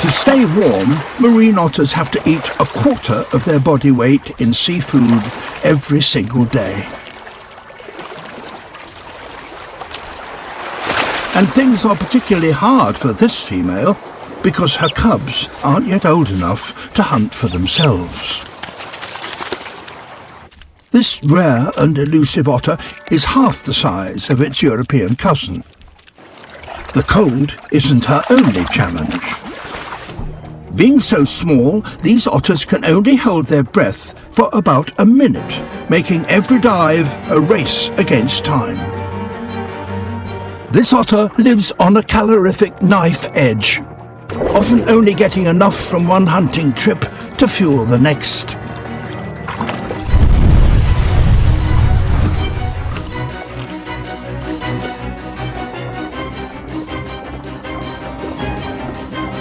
To stay warm, marine otters have to eat a quarter of their body weight in seafood every single day. And things are particularly hard for this female because her cubs aren't yet old enough to hunt for themselves. This rare and elusive otter is half the size of its European cousin. The cold isn't her only challenge. Being so small, these otters can only hold their breath for about a minute, making every dive a race against time. This otter lives on a calorific knife edge, often only getting enough from one hunting trip to fuel the next.